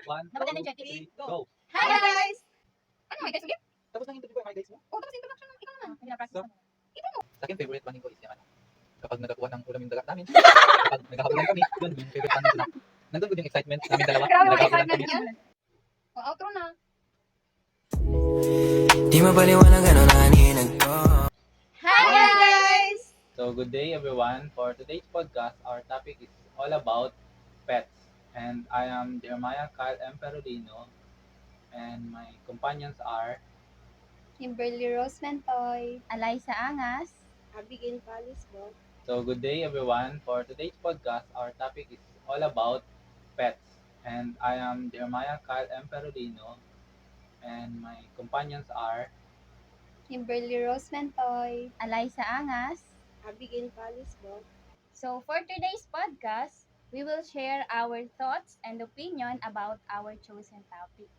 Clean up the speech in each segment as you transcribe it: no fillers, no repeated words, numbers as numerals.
One, Dapat two, energetic. three, go! Hi guys! Ano, may guys ulit? Tapos nang interview ko yung highlights mo. Oo, tapos introduction ng ikaw naman. Pina-practice So? mo. Ito mo. Sa akin, favorite panin ko is yung ano. Kapag nagkakuha ng ulam yung dagat namin. Kapag nagkakabulan kami, yun yung favorite panin ko na. Nandun ko yung excitement namin dalawa. Grabe mga Nagkakabulan excitement kami. yan. O, outro na. Di mapaliwanag ano naninag ko. Hi guys! So, good day everyone. For today's podcast, our topic is all about pets. And I am Jeremiah Kyle M. Perolino. And my companions are Kimberly Rose Mentoy. Alaysa Angas. Abigail Palisbo. So, good day everyone. For today's podcast, our topic is all about pets. And I am Jeremiah Kyle M. Perolino. And my companions are Kimberly Rose Mentoy. Alaysa Angas. Abigail Palisbo. So for today's podcast, we will share our thoughts and opinion about our chosen topic.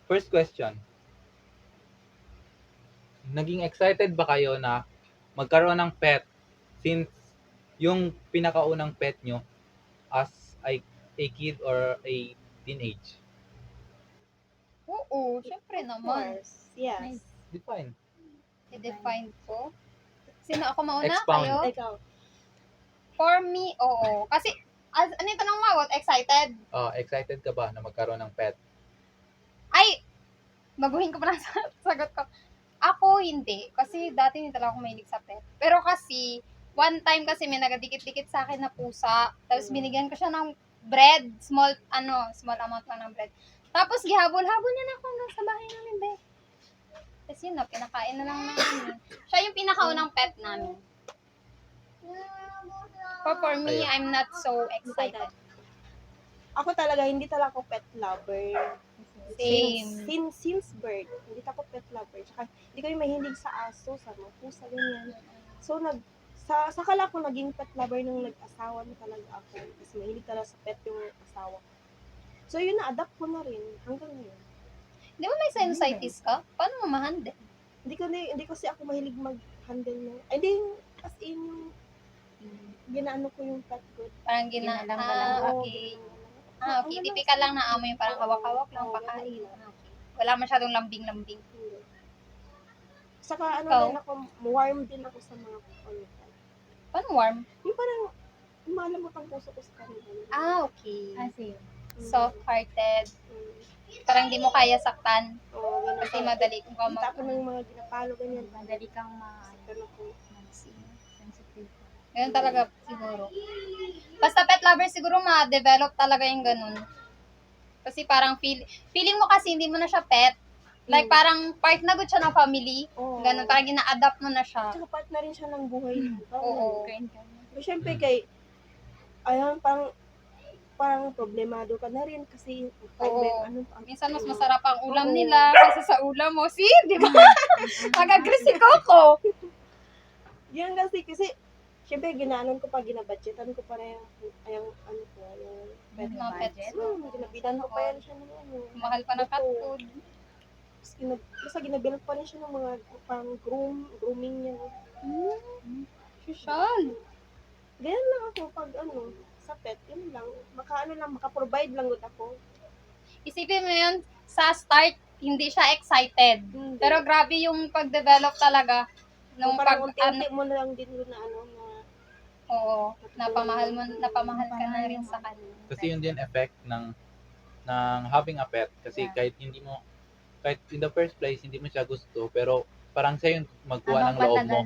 First question. Naging excited ba kayo na magkaroon ng pet since yung pinakaunang pet nyo as a kid or a teenage? Oo, syempre naman. Yes. Nice. Define. I-define ko. Sino ako mauna? Expound. Kayo? Ikaw. For me, oo. Kasi, ano yung tanong mo? Excited? Excited ka ba na magkaroon ng pet? Ay, baguhin ko pa lang sa sagot ko. Ako, hindi. Kasi dati hindi talaga ako mahilig sa pet. Pero kasi, one time kasi may nagadikit-dikit sa akin na pusa. Tapos binigyan ko siya ng bread. Small amount lang ng bread. Tapos gihabol-habol niya na ako hanggang sa bahay namin, be. Tapos yun na, pinakain na lang namin. Siya yung pinakaunang pet namin. For me, Ayun. I'm not so excited. Ako talaga, hindi talaga ako pet lover. Same. Since birth, hindi ako pet lover. Tsaka, hindi ko yung mahilig sa aso, sa mga pusa, ganyan. So, saka lang ako naging pet lover nung nag-asawa na talaga ako. Kasi mahilig talaga sa pet yung asawa. So, yun na-adapt ko na rin hanggang ngayon. Di ba may sinusitis ka? Paano mo ma-handle? Hindi kasi ako mahilig mag-handle ng, hindi, as in, ginaano ko yung pet ko. Parang Ginalang ka lang. okay. Okay. Typical lang na amo yung parang hawak-hawak lang, pakain. Okay. Wala masyadong lambing-lambing. Hindi. Saka ano Ikaw? din ako, warm din ako sa mga pet. Paano warm? Yung parang, malamot ang puso ko sa kanila. Okay. Same. Soft-hearted. Mm. Parang di mo kaya saktan. Oo, ganun. Kasi madali kung ka Kita ko ng mga ginapalo, ganyan. Madali kang Saktan ako. sensitive. Ganun talaga siguro. Basta pet lover siguro ma-develop talaga yung ganun. Kasi parang feeling mo kasi hindi mo na siya pet. Like parang part na good siya ng family. Oo. Ganun, parang ina-adapt mo na siya. Tsaka part na rin siya ng buhay. Oo. Pero syempre kay, ayun, parang problemado ka na rin kasi Oo. Minsan mas masarap ang ulam Oo. nila kaysa sa ulam mo. See? Di ba? Mag-agree si Coco. Yan kasi syempre ginaanon ko pa, ginabudgetan ko pa na yung ano ko, yung pet. Mga pets. Ginabilan ko pa yan siya ng ano. Mahal pa ng cat food. Basta ginabilan ko pa rin siya ng mga pang grooming niya. Social. Ganyan lang ako pag ano, sa pet, yun lang. Maka-provide lang good ako. Isipin mo yun, sa start, hindi siya excited. Hindi. Pero grabe yung pag-develop talaga. Nung parang pag, unti-unti mo na lang din doon na ano, na oo, napamahal ka na rin sa kanya. Kasi yun din effect ng having a pet. Kasi kahit in the first place, hindi mo siya gusto, pero parang siya yung magkuha ng loob mo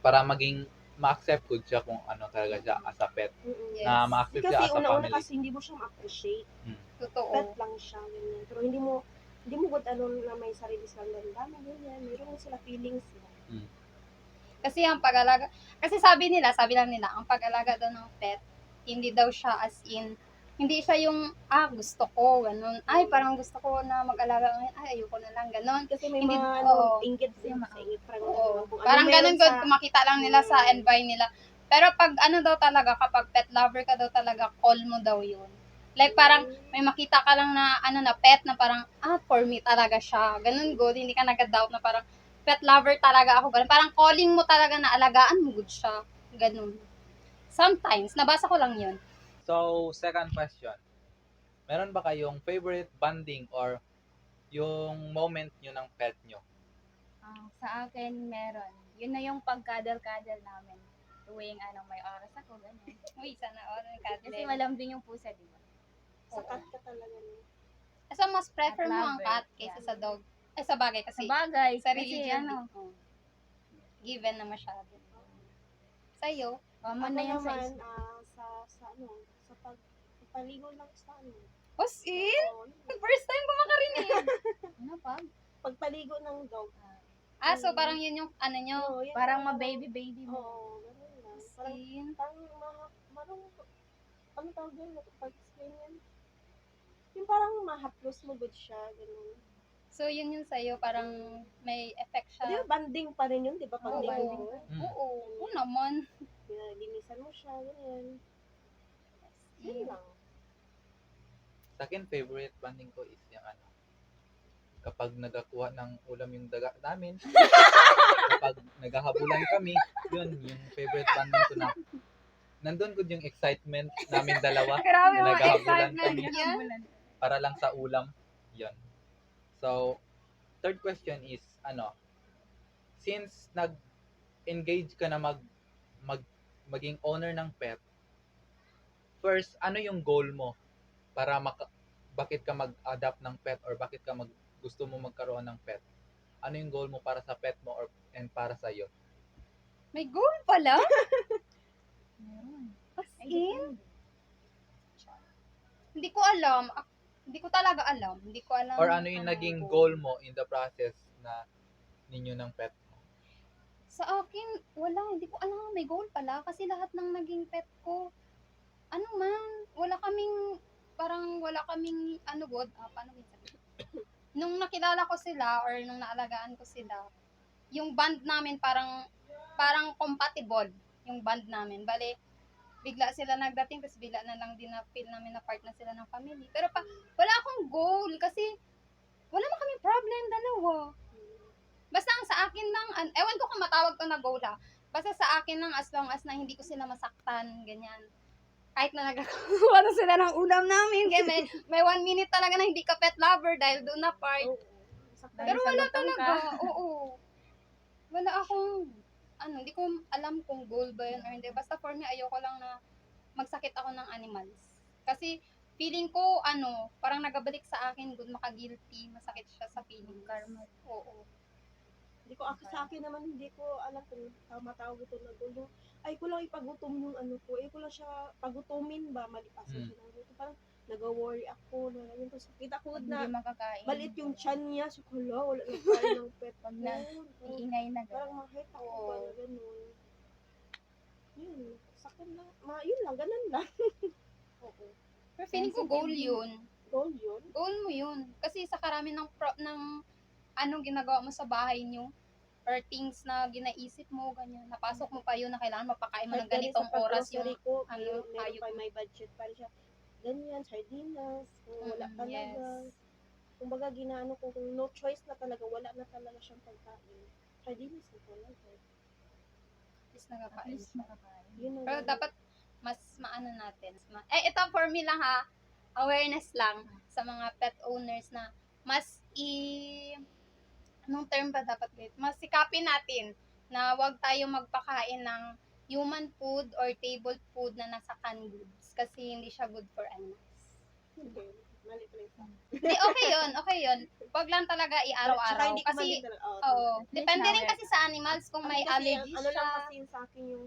para maging ma-accept ko siya kung ano talaga siya as a pet. Yes. Na ma-accept siya Kasi as a una-una family. kasi hindi mo siya ma-appreciate. Totoo. Pet lang siya, ganyan. Pero hindi mo good ano na may sarili silang damdamin, ganyan. Meron sila feelings. Kasi ang pag-alaga, kasi sabi lang nila, ang pag-alaga daw ng pet, hindi daw siya as in, hindi siya yung, gusto ko, ganun. Ay, parang gusto ko na mag-alaga ngayon. Ay, ayoko na lang, ganun. Kasi may Hindi- mga oo. inggit din sa inggit. Oo. Kung ano Parang meron ganun ko, makita lang nila sa envy nila. Pero pag ano daw talaga, kapag pet lover ka daw talaga, call mo daw yun. Like parang may makita ka lang na ano na pet na parang, for me talaga siya. Ganun good, hindi ka nag-doubt na parang, pet lover talaga ako. Ganun. Parang calling mo talaga na alagaan mo good siya. Ganun. Sometimes, nabasa ko lang yun. So, second question. Meron ba kayong favorite bonding or yung moment nyo ng pet nyo? Sa akin, meron. Yun na yung pagkadal-kadal namin. Tuwing may oras ako, ganyan. Uy, sana all Kasi cuddling. malambing yung pusa, di ba? Sa cat ka talaga niya. So, mas prefer Cat mo ang lover. cat kaysa Yeah. sa dog. Sa bagay Sa kasi bagay, sa kasi religion, given na masyado. Sa'yo, common Ako na yan sa naman, Islam. sa pagpaligo lang sa as in? Oo, First time ko makarinig. Ano pa? pagpaligo ng dog. So parang yun yung ano nyo. Oo, yun Parang ang ma-baby-baby mo. Oo, ganun lang. As Parang, in? marong, ano tawag yun? Pag-explain yan? Yung parang mahaplos mo good siya, ganun. So yun yung sa'yo, parang may effect Di ba siya. banding pa rin yun, di ba? Pag Oo. niligo. Oo. Oo naman. Linisan mo siya, ganyan. As Yun in. lang. Sa akin, favorite bonding ko is yung kapag nagakuha ng ulam yung daga namin, kapag naghahabulan kami, yun, yung favorite bonding ko na nandun ko yung excitement namin dalawa Grabe na mga naghahabulan excitement kami yan. para lang sa ulam. Yun. So, third question is, since nag-engage ka na maging owner ng pet, first, ano yung goal mo para bakit ka mag-adapt ng pet or bakit ka gusto mo magkaroon ng pet? Ano yung goal mo para sa pet mo and para sa iyo? May goal pala? Meron. As Ay, in? depende. Hindi ko alam. Hindi ko talaga alam. Hindi ko alam. Or ano yung naging goal mo in the process na ninyo ng pet mo? Sa akin, wala. Hindi ko alam may goal pala. Kasi lahat ng naging pet ko, wala kaming, good, paano ko sabihin? Nung nakilala ko sila, or nung naalagaan ko sila, yung band namin parang compatible yung band namin. Bale, bigla sila nagdating, tapos bigla na lang din na feel namin na part na sila ng family. Pero wala akong goal kasi wala man kaming problem dalawa. Basta ang sa akin lang, ewan ko kung matawag to na goal ha. Basta sa akin lang as long as na hindi ko sila masaktan, ganyan. Kahit na nagkakakuha na sila ng ulam namin, ganyan. May 1 minute talaga na hindi ka pet lover dahil doon na part. Oo. Saktan. Pero Dahil sa wala lutang talaga. ka. Oo. Wala akong, hindi ko alam kung goal ba yun or hindi. Basta for me, ayoko lang na magsakit ako ng animals. Kasi, feeling ko, parang nagabalik sa akin, good maka-guilty, masakit siya sa feeling. Karma. Oo. Hindi ko, sa akin naman, hindi ko alam kung matawag ito na goal. Ay ko lang ipagutom yung ko. Ay ko lang siya pagutumin ba, malipasan siya ng gutom. Parang nag-worry ako na ganyan. Tapos kita ko Pag na hindi makakain. maliit yung chan niya. So, wala na kain ng pet. Pag na, iingay na Parang gano'n. mahit ako Oo. ba na ganun. Yun, sakit na. Yun lang, ganun lang. Oo. Pero feeling ko goal yun. Goal yun. Goal mo yun. Kasi sa karami ng anong ginagawa mo sa bahay nyo, or things na ginaisip mo, ganyan. Napasok mo pa yun na kailangan mapakain mo ng ganitong oras yung ko, hayop. meron pa may budget pa rin siya. Ganyan, sardinas, kung wala talaga. Yes. Kumbaga, ginaano ko, kung no choice na talaga, wala na talaga siyang pagkain. Sardinas na talaga. Is At nagkakain least siya. makakain. Yun ang Pero dapat mas maano natin. Ito for me lang ha, awareness lang sa mga pet owners na mas anong term ba dapat ulit? Mas sikapin natin na wag tayo magpakain ng human food or table food na nasa canned goods kasi hindi siya good for animals. Okay. Mali pala yung Hindi, okay yun. Wag lang talaga Tsaka i-araw-araw. hindi ko man Kasi, din talaga. oo, At least depende rin na-aware kasi sa animals kung may Kasi allergy ano lang siya. kasi yung sa akin yung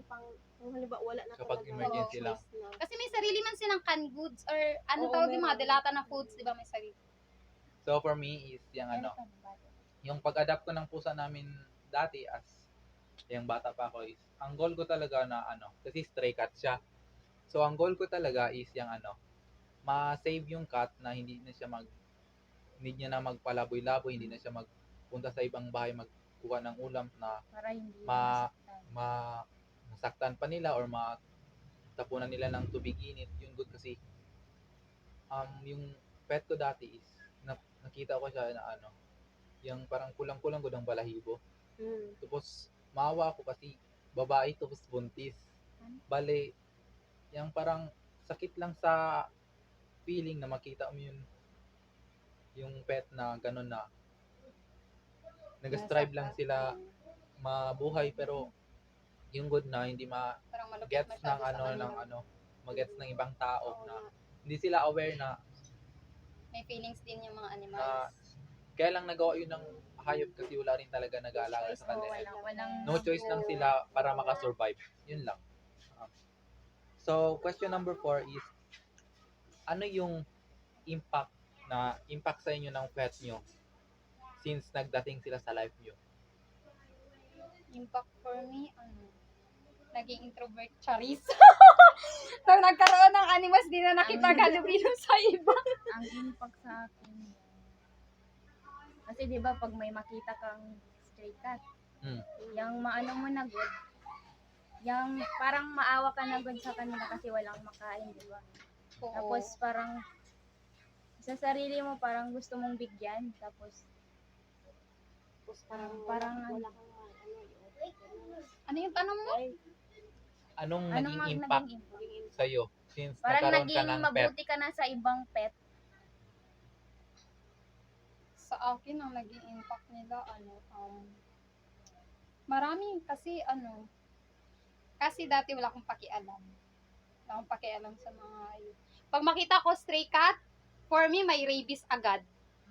kung halimbawa wala na Kapag talaga. emergency choice lang. na. Kasi may sarili man silang canned goods or Oo, tawag yung mga meron. delata na foods, di ba may sarili? So, for me is yung yung pag-adapt ko ng pusa namin dati as yung bata pa ako is, ang goal ko talaga na kasi stray cat siya. So, ang goal ko talaga is yung ma-save yung cat na hindi niya na magpalaboy-laboy, hindi na siya magpunta sa ibang bahay magkuha ng ulam na Para hindi ma- masaktan. masaktan pa nila or matapunan nila ng tubig init. Yung good kasi, yung pet ko dati is, nakita ko siya na yung parang kulang-kulang ko ng balahibo. Tapos maawa ako kasi babae tapos buntis. Bale, yung parang sakit lang sa feeling na makita mo yung pet na gano'n na nag-strive lang sila mabuhay pero yung good na hindi Parang malupit gets masyado ng sa ano kanila. ng ano magets ng ibang tao Oo na nga. hindi sila aware na May feelings din yung mga na animals. kaya lang nagawa yun ng hayop kasi wala rin talaga nag-aalaga sa Oo, kanila. walang No choice lang sila para makasurvive. Yun lang. So, question number 4 is, ano yung impact sa inyo ng pet nyo since nagdating sila sa life nyo? Impact for me, naging introvert charis. Nang nagkaroon ng animals, di na nakipaghalubilo sa iba. ang impact sa akin. Kasi 'di ba pag may makita kang stray cat, Hmm. yung maano mo na good, yung parang maawa ka na good sa kanila kasi walang makain, 'di ba? Oo. Tapos parang sa sarili mo parang gusto mong bigyan, tapos Tapos parang, Parang wala kang Ano yung tanong mo? ay, Anong anong naging naging impact impact? sa iyo since Parang nagkaroon ka naging ng pet? mabuti ka na sa ibang pet. Sa akin, ang naging impact nila, marami kasi dati wala akong pakialam. Wala akong pakialam sa mga hayop. Pag makita ko stray cat, for me, may rabies agad.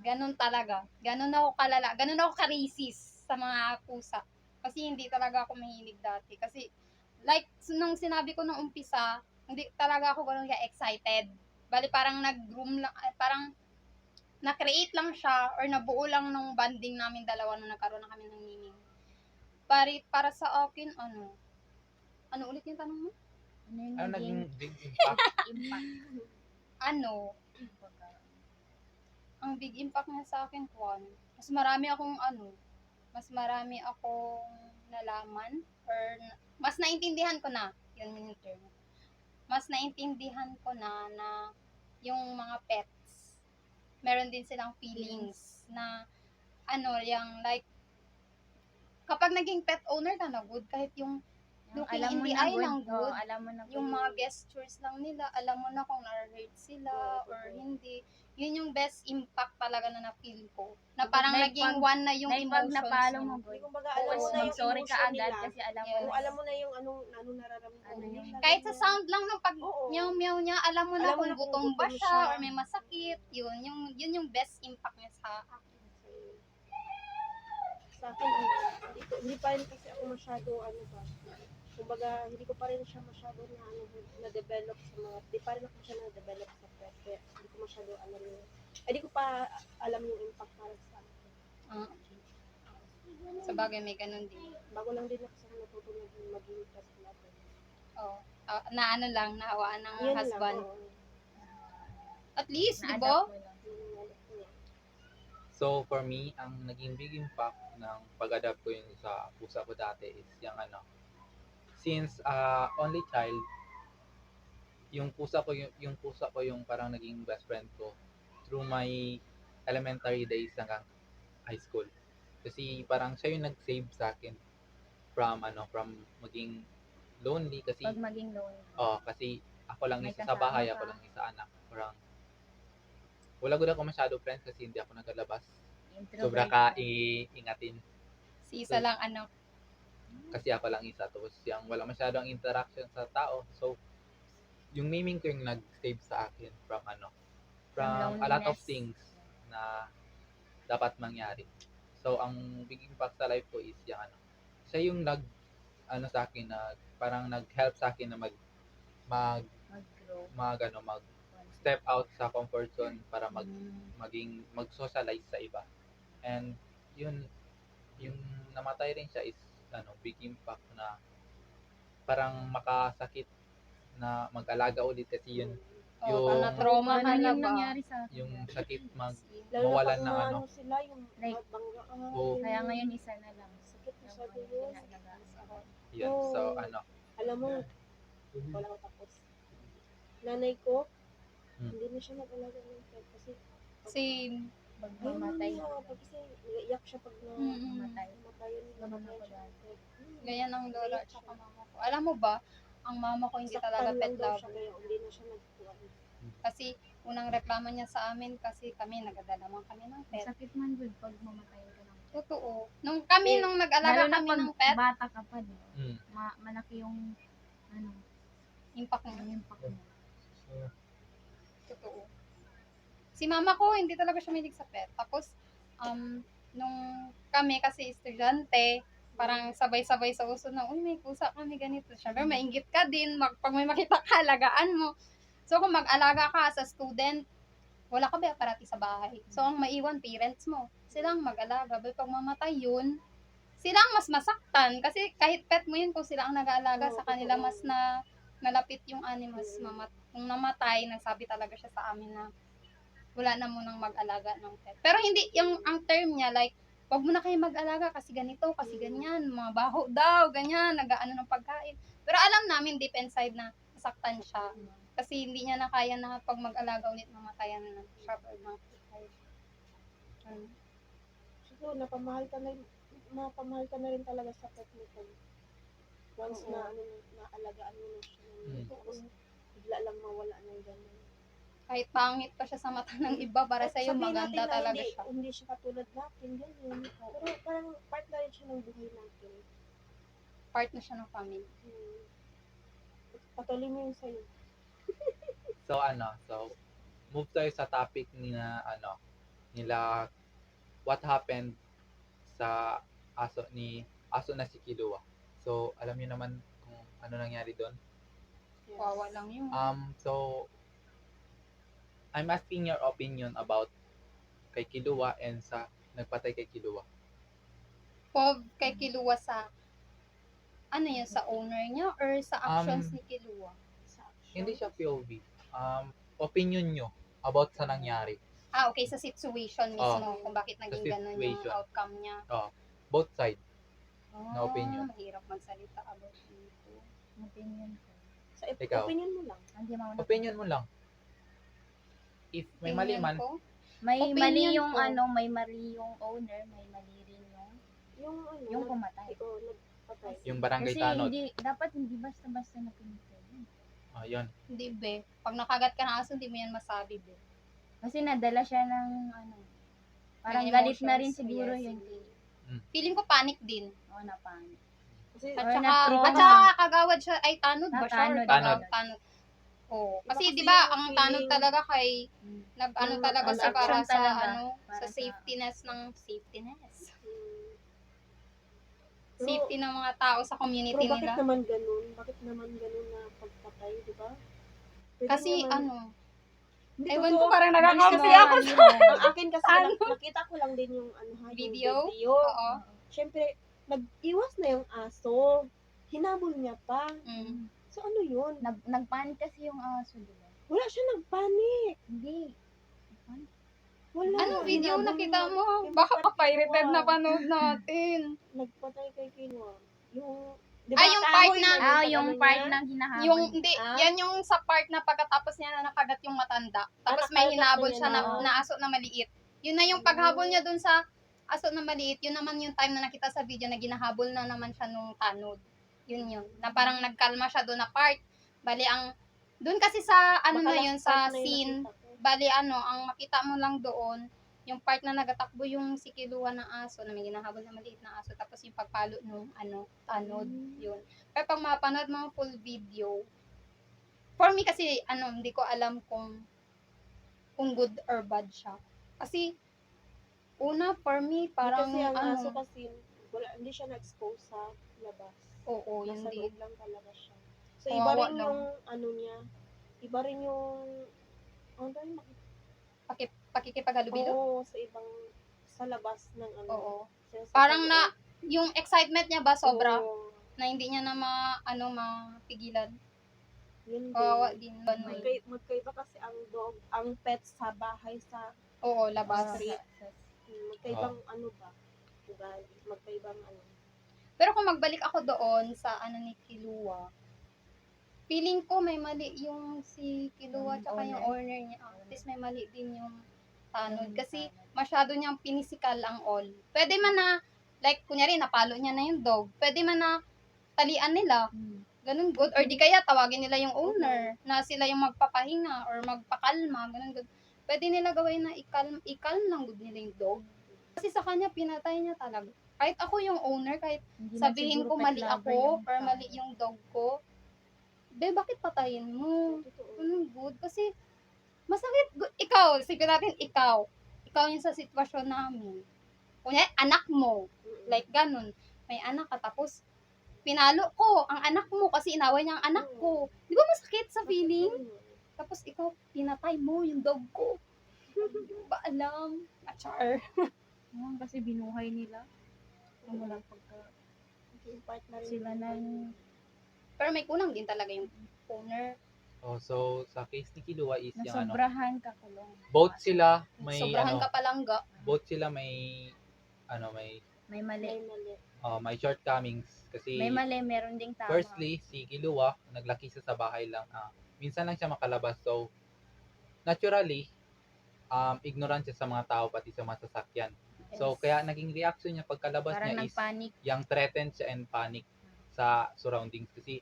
Ganun talaga. Ganun ako kalala. Ganun ako ka-racist sa mga pusa. Kasi hindi talaga ako mahilig dati. Kasi, like, nung sinabi ko nung umpisa, hindi talaga ako ganun ka-excited. Bali, parang nag-groom lang, parang na-create lang siya or nabuo lang nung bonding namin dalawa nung nagkaroon na kami ng meaning. Para sa akin, ano ulit yung tanong mo? Ano yung Ano naging naging big impact? impact? Ang big impact niya sa akin, Juan, mas marami akong nalaman or mas naintindihan ko na, yun yung term. Mas naintindihan ko na yung mga pets, meron din silang feelings na yung like, kapag naging pet owner ka na good, kahit yung looking alam in mo the na eye good, lang good, alam mo na good. yung mga gestures lang nila, alam mo na kung na-hurt sila or hindi. Yun yung best impact talaga na na-feel ko. Na parang Like, naging pag- one na yung Like pag emotions napalo niya. mo Hindi good. kumbaga alam mo Oo, na yung Mag-sorry ka emotion agad nila. kasi alam mo Yes. Kung na. alam mo na yung anong nararamdaman Ano yung- nila. Kahit sa ganyan. sound lang ng pag Oo. meow-meow niya, alam mo na Alam mo kung na kung gutom ba gutom siya siya. or may masakit. Yun yung best impact niya sa akin. Sa akin, hindi pa rin kasi ako masyado, kumbaga, hindi ko pa rin siya masyado na-develop sa mga, hindi pa rin ako siya na-develop sa pet, kaya hindi ko masyado alam yun. Hindi ko pa alam yung impact para sa akin. Sa bagay, may ganun din. Bago lang din ako sa natutunan maging pet lover. Oh. Nahawaan ng Yun husband. lang, oo. At least, di ba? Na-adapt mo lang. Yung anak ko yan. So, for me, ang naging big impact ng pag-adapt ko yun sa pusa ko dati is since only child, yung pusa ko yung parang naging best friend ko through my elementary days hanggang high school. Kasi parang siya yung nag-save sa akin from maging lonely kasi Pag maging lonely. kasi ako lang May isa sa bahay, kasama ako ka. lang isa anak. Parang wala gud ako masyado friends kasi hindi ako nagalabas. Sobra ka iingatin Si isa lang kasi ako lang isa tapos yung wala masyadong interaction sa tao. So yung miming ko yung nag-save sa akin from From a lot of loneliness. things na dapat mangyari. So ang big impact sa life ko is siya yung sa akin na parang nag-help sa akin na mag Mag-grow. step out sa comfort zone para mag-socialize sa iba. And yung namatay rin siya is big impact na parang makasakit na mag-alaga ulit kasi yun yung na-trauma ka Ganun na yung ba? nangyari sa akin. yung sakit Lalo mawalan na ng pag sila, yung Like, bangga ka. Oo. Kaya ngayon isa na lang. Sakit Yung masyado mga yun. ginalagaan. yun. So Alam mo, wala ko tapos. Nanay ko, Hmm. hindi na siya nag-alaga ng pet kasi Same. pag Ayun mamatay. niya, pag kasi naiiyak siya pag Mamatay. namatayan Ganun ako siya. dati. Ganyan ang lola at saka mama ko. Alam mo ba, ang mama ko hindi talaga Saktan pet lang daw siya lover. kaya hindi na siya nagkuhan. Kasi unang reklamo niya sa amin kasi kami nagadalaman kami ng pet. Sakit man good pag mamatayan ka ng pet. Totoo. Nung kami, Eh, nung Lalo nag-alaga na kami pag ng pet, bata ka pa, di ba? Mm. Malaki yung ano, impact niya. yung impact mo. So, Totoo. Si mama ko, hindi talaga siya mahilig sa pet. Tapos, nung kami kasi estudyante, parang sabay-sabay sa uso na, uy, may pusa kami ganito. Siyempre, mainggit ka din. Pag may makita ka, alagaan mo. So, kung mag-alaga ka as a student, wala ka ba parati sa bahay. So, ang maiwan, parents mo. Silang mag-alaga. But pag mamatay yun, sila ang mas masaktan. Kasi kahit pet mo yun, kung sila ang nag-aalaga Oo, sa kanila, totoo. mas na malapit yung animals. Kung namatay, nagsabi talaga siya sa amin na wala na munang mag-alaga ng pet. Pero hindi, yung ang term niya, like, wag mo na kayo mag-alaga kasi ganito, kasi ganyan, mga baho daw, ganyan, nag-ano ng pagkain. Pero alam namin deep inside na nasaktan siya. Kasi hindi niya na kaya na pag mag-alaga ulit, mamatayan na siya or makikay. Siguro, napamahal ka na rin talaga sa pet mo pag once Oo. na naalagaan mo na siya. Tapos, bigla lang mawala ng gano'n. Kahit pangit pa siya sa mata ng iba, para At sa'yo sabihin maganda natin na talaga hindi, siya. hindi siya katulad natin, gano'n. Pero parang part na rin siya ng buhay natin. Part na siya ng family. Patuloy mo yung sa'yo. so move tayo sa topic nila what happened sa aso na si Kilua. So, alam niyo naman kung ano nangyari doon. Wawa lang yun. So I'm asking your opinion about kay Kilua and sa nagpatay kay Kilua. Kay Kilua sa, ano yun, sa owner niya or sa actions ni Kilua? Hindi siya POV. Opinion nyo about sa nangyari. Okay, sa situation mismo, kung bakit naging ganun yung situation. outcome niya. Both side. Na opinion. Mahirap magsalita about dito. Opinion ko. Sa Ikaw. opinion mo lang. Hindi mauna. Opinion mo lang. If may mali Opinion man, ko, May Opinion mali yung ko. may mali yung owner, may mali rin yung pumatay. Nagpatay. yung barangay Kasi tanod. hindi basta-basta na pinatay. Yun. hindi be. Pag nakagat ka ng aso, hindi mo yan masabi be. Kasi nadala siya ng parang Ng galit na emotions, rin siguro yes. yun kay Feeling ko panic din. napanik. Kasi At Or saka, na-trauma. at saka kagawad siya, ay tanod ba siya? Or Tanod. tanod. Oo. Iba Kasi kasi di ba yung ang tanod feeling- talaga kay nag-ano Yung talaga sa mag-alaga. para Action sa talaga. sa Para sa- safetyness ng safetyness. Pero- Safety ng mga tao sa community Pero bakit nila. naman ganun? Bakit naman ganun na pagpatay, di ba? Pwede Kasi naman- ano, Hindi, ewan totoo. ko parang Kasi nagkakampi ako ako sa Ang akin kasi, nakita ko lang din yung yung video. video. Oo. Siyempre, nag-iwas na yung aso. Hinabol niya pa. Mm. So, ano yun? Nagpanik kasi yung aso, di ba? Wala siya nagpanik. Hindi. Wala. Anong video Hinabol nakita niya. mo? Yung Baka part pa-pirated kinuha. na panood natin. Nagpatay kay Kinwa. Yung, di Ay, yung kahoy part man na- Yung pag-ano part niya? na hinahabol. Yung hindi, Ah? yan yung sa part na pagkatapos niya na nakagat yung matanda. Tapos may nakagat hinabol na siya niya na, na. na aso na maliit. Yun na yung paghabol niya dun sa aso na maliit. Yun naman yung time na nakita sa video na ginahabol na naman siya nung tanod. Yun. Na parang nagkalma siya dun na part. Bali ang, dun kasi sa ano Baka na last yun, part sa na yung scene, nakita ko. bali ang makita mo lang doon, yung part na nagatakbo yung si Kilua ng aso, na may ginahabol na maliit na aso, tapos yung pagpalo nung tanod, yun. Pero pag mapanood mo ang full video, for me kasi, hindi ko alam kung good or bad siya. Kasi, una, for me, parang, Kasi ang aso kasi, hindi siya na-expose sa labas. oo, yun Nasa din. loob lang talaga siya. So, Kawawa iba rin lang. yung, niya, iba rin yung, Pakikipaghalubilo? oo, sa labas ng Oo. sa Parang loob. yung excitement niya ba sobra, Oo, na hindi niya na mapigilan. yun Kawawa din. din. Magkaiba kasi ang pet sa bahay sa Oo, labas. street. Magkaibang ugali, magkaibang Pero kung magbalik ako doon sa ni Kilua, feeling ko may mali yung si Kilua Yung tsaka yung owner. owner niya. At least may mali din yung tanod kasi masyado niyang pinisikal ang all. Pwede man na, like, kunyari, napalo niya na yung dog, pwede man na talian nila. Ganun good. Or di kaya tawagin nila yung owner na sila yung magpapahinga or magpakalma. Ganun good. Pwede nila gawin na ikalm lang good nila yung dog. Kasi sa kanya, pinatay niya talaga. Kahit ako yung owner, kahit Hindi man sabihin siguro ko pet mali lover ako yung or tao. mali yung dog ko, be, bakit patayin mo? Totoo. Ganun good. Kasi masakit. Ikaw, sipin natin, ikaw yung sa sitwasyon namin. Kunya, anak mo. Like, ganun. May anak ka, tapos pinalo ko ang anak mo kasi inaway niya ang anak ko. Di ba masakit sa feeling? Tapos ikaw, pinatay mo yung dog ko. Di ba alam? Achar. Kasi binuhay nila. Walang pagka Yung part na rin. sila na yung Pero may kulang din talaga yung owner. Oh, so sa case ni Kilua is yung ano, nasobrahan ka kulong. both sila may Sobrahan ano, ka palangga. both sila may ano, may May mali. may shortcomings kasi May mali, meron ding tama. firstly si Kilua naglaki siya sa bahay lang. Minsan lang siya makalabas, so naturally ignorant siya sa mga tao pati sa mga sasakyan. So Yes. kaya naging reaction niya pagkalabas Parang niya is nagpanic. yung threatened siya and panic sa surroundings kasi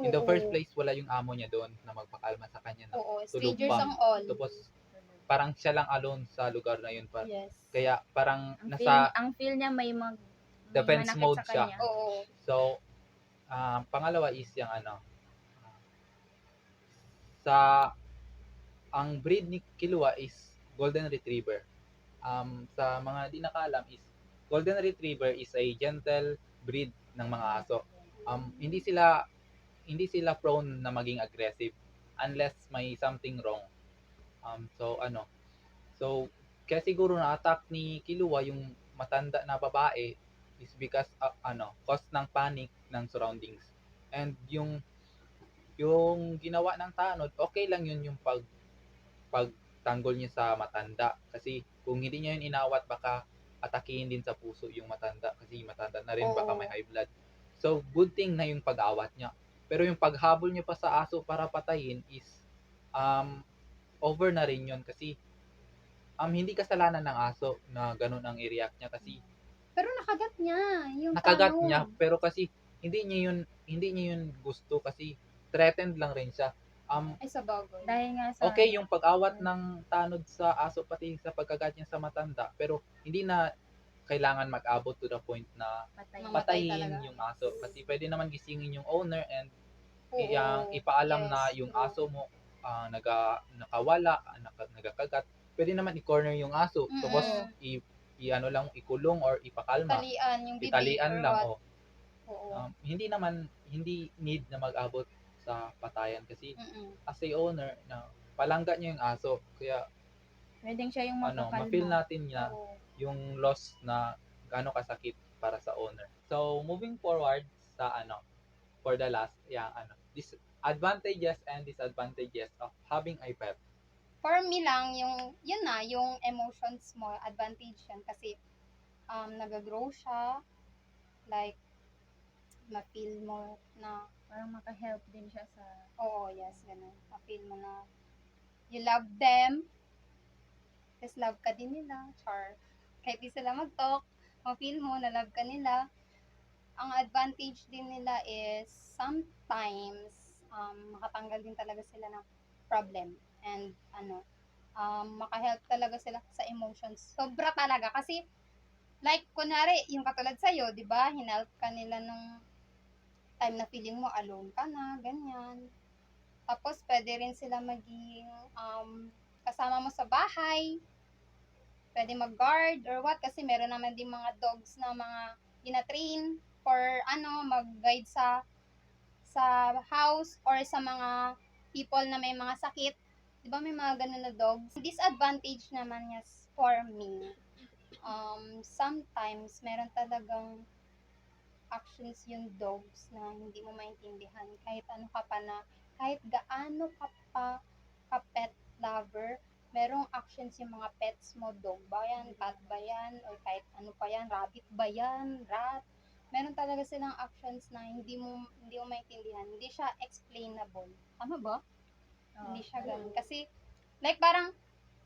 in the Oo. first place wala yung amo niya doon na magpakalma sa kanya na Oo, tulog strangers pa. ang all. Tapos parang siya lang alone sa lugar na yun pa. Yes. Kaya parang Ang nasa feel niya may defense manakit mode sa siya. kanya. Oo. So pangalawa is yung ano, sa ang breed ni Kilua is Golden Retriever. Sa mga di nakaalam is Golden Retriever is a gentle breed ng mga aso. Hindi sila prone na maging aggressive unless may something wrong. So kaya siguro na-attack ni Kilua yung matanda na babae is because cause ng panic ng surroundings. And yung ginawa ng tanod, okay lang yun yung pagtanggol niya sa matanda. Kasi kung hindi niya yun inawat, baka atakihin din sa puso yung matanda. Kasi matanda na rin, baka Oo. may high blood. So, good thing na yung pag-awat niya. Pero yung paghabol niya pa sa aso para patayin is over na rin yun. Kasi hindi kasalanan ng aso na ganun ang i-react niya. Kasi Pero nakagat niya. Yung nakagat tanong. niya, pero kasi hindi niya yun gusto kasi threatened lang rin siya. Ay, sa bagay. Dahil nga sa Okay yung pag-awat ng tanod sa aso pati sa pagkagat niya sa matanda, pero hindi na kailangan mag-abot to the point na patay. Mamatay patayin talaga. yung aso. Kasi pwede naman gisingin yung owner and Oo. ipaalam Yes, na yung true. aso mo nakawala, nagakagat. Pwede naman i-corner yung aso. Mm-mm. Tapos i-ano lang, ikulong or ipakalma. Talian yung bibig Italian or lang. what. Oo. Hindi need na mag-abot sa patayan kasi Mm-mm. as a owner na palangga niya yung aso, kaya Pwedeng siya yung ma-feel makakalma. natin niya Oo. yung loss na gaano kasakit para sa owner. So moving forward sa for the last advantages and disadvantages of having a pet. For me lang, yung emotions mo, advantage yan. Kasi, nag-grow siya. Like, ma-feel mo na, Parang maka-help din siya sa oo, yes, ganun. Ma-feel mo na, you love them. Tapos love ka din nila. Char. Kahit di sila mag-talk, ma-feel mo na love ka nila. Ang advantage din nila is, sometimes, makatanggal din talaga sila ng problem. And, maka-help talaga sila sa emotions. Sobra talaga. Kasi, like, kunwari, yung katulad sa'yo, di ba, hinelp ka nila nung time na feeling mo alone ka na, ganyan. Tapos, pwede rin sila maging kasama mo sa bahay. Pwede mag-guard or what. Kasi meron naman din mga dogs na mga gina-train for, mag-guide sa house or sa mga people na may mga sakit. Di ba may mga ganun na dogs? Disadvantage naman yes for me. Sometimes, meron talagang actions yung dogs na hindi mo maintindihan. Kahit ano ka pa na, kahit gaano ka pa ka-pet lover, merong actions yung mga pets mo, dog ba yan, cat ba yan, or kahit ano pa yan, rabbit ba yan, rat. Meron talaga silang actions na hindi mo maintindihan. Hindi siya explainable. Tama ba? Hindi siya ganun. Kasi, like parang,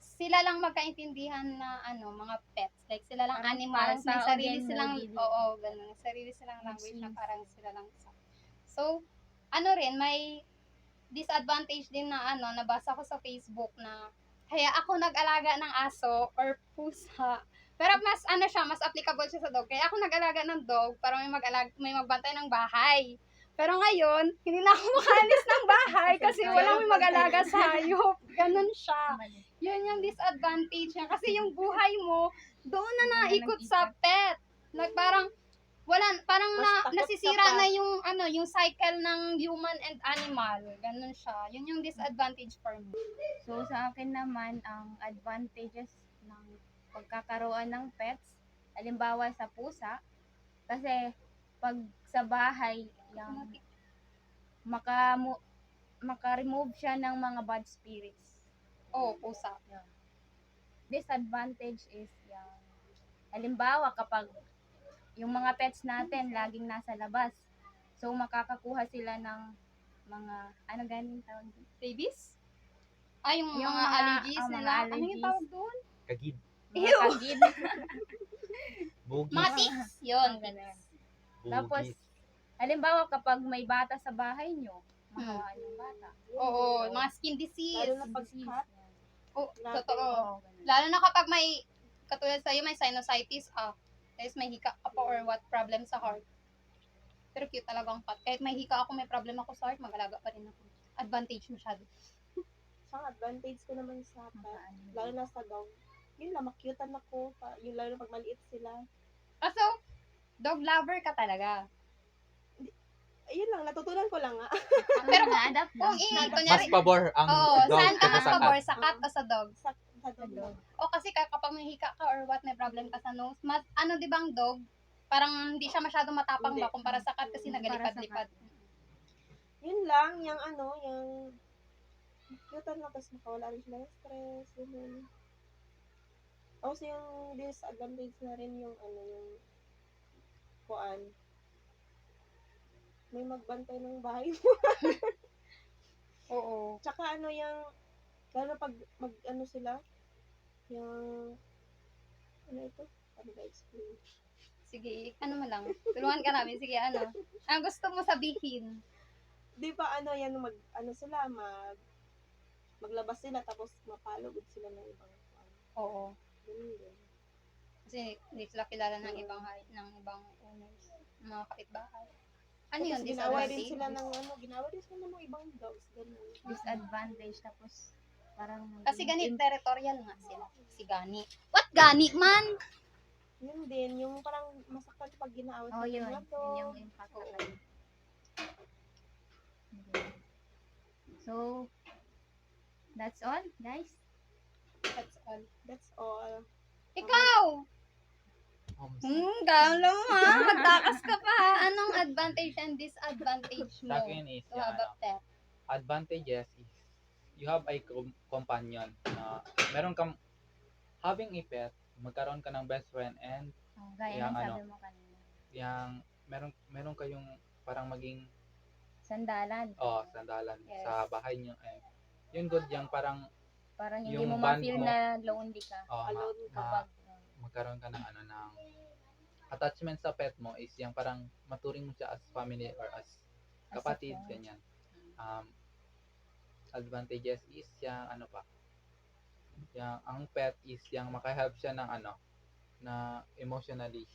sila lang magkaintindihan na mga pets. Like sila lang Parang animals, may tao sarili din, silang, movie din. oo, ganun. Sarili silang language na Machines. parang sila lang isa. So, may disadvantage din na nabasa ko sa Facebook na kaya ako nag-alaga ng aso or pusa. Pero mas mas applicable siya sa dog. Kaya ako nag-alaga ng dog para may magbantay ng bahay. Pero ngayon, hindi na ako makaalis ng bahay kasi walang may mag-alaga sa hayop. Ganun siya. Yun yung disadvantage niya. Kasi yung buhay mo, doon na naikot sa pet. Like parang, parang Mas takot ka nasisira pa. na yung cycle ng human and animal. Ganun siya. Yun yung disadvantage for me. So, sa akin naman, ang advantages ng pagkakaroon ng pets, halimbawa sa pusa, kasi pag sa bahay, yung maka-remove siya ng mga bad spirits. Oo, pusa. Disadvantage is yung, halimbawa kapag yung mga pets natin laging nasa labas, so makakakuha sila ng mga, ano ganing tawag dun? Babies? Yung Yung mga allergies mga nila. Ano yung allergies. tawag doon? Kagid. Mga Ew! kagid. Bugis. Mga ticks. Yun, Ganun. ticks. Tapos, Bugis. halimbawa kapag may bata sa bahay nyo, mahawaan yung bata. Oo, mga skin disease. Lalo na pag Disease. cat, Oo, natin. totoo. Oo, ganun. Lalo na kapag may, katulad sa'yo, may sinusitis, tapos may hika ka pa or what problem sa heart. Pero cute talaga ang cat. Kahit may hika ako, may problem ako sa heart, mag-alaga pa rin ako. Advantage masyado. Isang advantage ko naman sa pet, Makaano. lalo na sa dog. Yun lang, makyutan ako. Yung lalo na pag maliit sila. So, dog lover ka talaga. Ayun lang, natutunan ko lang nga. Pero na-adapt Kung Mas kunyari, pabor ang dog saan ka kaysa mas sa pabor? cat. Sa cat o sa dog? Sa dog lang. O kasi kapag may hika ka or what, may problem ka sa nose, mas, di ba ang dog? Parang hindi siya masyadong matapang Hindi. ba kumpara sa cat kasi Kumpara nagalipad-lipad. Yun lang, yung makyutan lang, tapos makawala rin sila ng stress. Yun. Also yung disadvantage na rin yung yung kuan. May magbantay ng bahay mo. Oo. Tsaka yung, lalo na pag sila, yung, ito? Ano ba explain? Sige, mo lang. Tulungan ka namin. Sige, ang gusto mo sabihin? Di ba sila, maglabas sila, tapos mapalugod sila ng ibang kuan. Oo. Ganun din. Kasi hindi sila kilala ng ibang owners, ng mga kapitbahay. Ano yun? Tapos ginaway din Disadvantage? sila ng mga ibang dogs, ganun. Disadvantage, tapos parang Kasi territorial nga sila. Si Gani. What Gani man? Yun din, yung parang masaktan pag ginaawat Oh, ng yun. mga Yun dog. yung impact na kayo. So, that's all, guys. That's all. That's all. Ikaw! Homesick. Galo ha. Magtakas ka pa ha. Anong advantage and disadvantage mo Sa akin is, to have a pet? advantages is you have a companion na meron kang having a pet, magkaroon ka ng best friend and Oh, gaya Yung ng sabi mo kanina. yung meron kayong parang maging Sandalan. sandalan Yes. sa bahay niyo yun good yung parang Parang hindi yung mo band ma-feel mo. na lonely ka. Alone ka. Kapag, magkaroon ka ng ng attachment sa pet mo is yung parang maturing mo siya as family or as kapatid friend. ganyan. Advantages is yung yung ang pet is yung maka-help siya ng na emotionally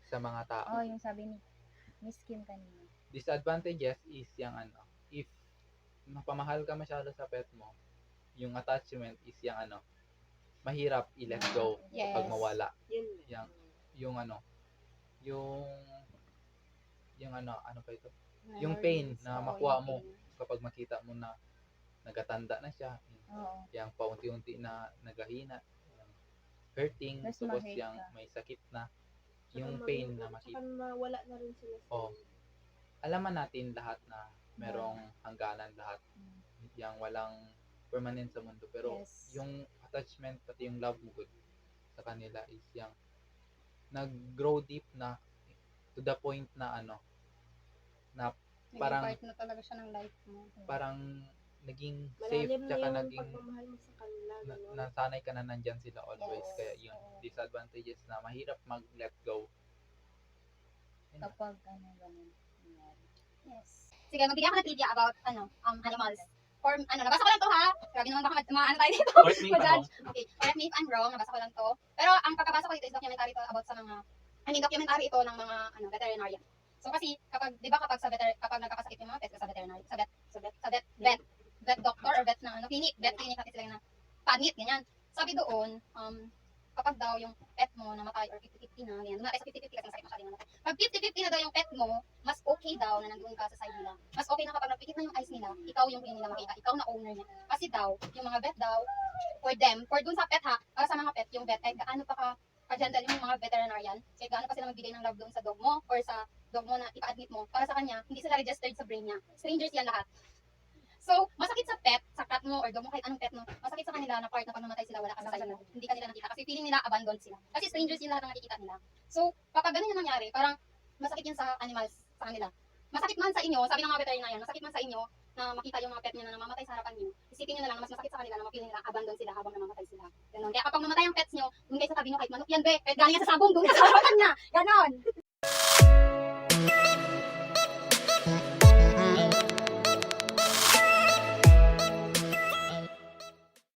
sa mga tao. Oh, yung sabi ni Miss Kim kanina. Disadvantages is yung if napamahal ka masyado sa pet mo, yung attachment is yung mahirap i-let go Yes. pag mawala. Yun. Yung yung ano pa ito? Yung pain na Oo, makuha yung mo pain. kapag makita mo na nagatanda na siya, Oo. yung paunti-unti na nagahina, yung hurting, Mas tapos ma-hurt yung ka. may sakit na, Tsaka yung pain na Tsaka makita. mawala na rin sila. Oh. Alaman natin lahat na merong hangganan lahat, yung walang permanent sa mundo, pero Yes. yung attachment at yung love mo good sa kanila is yung nag-grow deep na to the point na na Naging parang- part na talaga siya ng life mo. parang naging safe, Malalim na tsaka yung naging pagmamahal mo sa kanila. Gano'n. nasanay ka na nandyan sila always. Yes. Kaya yun, disadvantages na mahirap mag-let go. Yun lang. Kapag ganun. Yes. Sige, magbigyan ako ng trivia about, animals. For, nabasa ko lang to ha. Grabe naman baka ano tayo dito. Correct me if I'm Ma-judge. wrong. Okay, correct me if I'm wrong, nabasa ko lang to. Pero ang pagkabasa ko dito is documentary to about sa mga, documentary ito ng mga, veterinarian. So kasi, di ba kapag nagkakasakit yung mga pets sa veterinary, vet doctor or vet na, clinic, vet clinic natin sila na pa-admit, ganyan. Sabi doon, kapag daw yung pet mo namatay or 50-50 na, ganyan, namatay sa 50-50 kasi masakit masyadong namatay. Pag 50-50 na daw yung pet mo, mas okay daw na nandoon ka sa side nila. Mas okay na kapag napikit na yung eyes nila, ikaw yung hindi nila makita, ikaw na owner niya. Kasi daw, yung mga vet daw, for dun sa pet ha, para sa mga pet, yung vet, kahit gaano pa ka-gentle yung mga veterinarian, kahit gaano pa sila magbigay ng love doon sa dog mo, or sa dog mo na ipa-admit mo, para sa kanya, hindi sila registered sa brain niya. Strangers yan lahat. So, masakit sa pet, sa cat mo, or dog mo, kahit anong pet mo, masakit sa kanila na part na pag namatay sila, wala ka sa side mo. Hindi ka nila nakita. Kasi feeling nila, abandoned sila. Kasi strangers yung lahat ng nakikita nila. So, kapag ganun yung nangyari, parang masakit yun sa animals, sa kanila. Masakit man sa inyo, sabi ng mga veterinarian, masakit man sa inyo na makita yung mga pet nyo na namamatay sa harapan nyo. Isipin nyo na lang na mas masakit sa kanila na mapili nila, abandoned sila habang namamatay sila. Ganun. Kaya kapag mamatay ang pets nyo, dun kayo sa tabi nyo, kahit manok yan, be, kahit galing yan sa sabong, dun ka sa harapan niya. Ganon.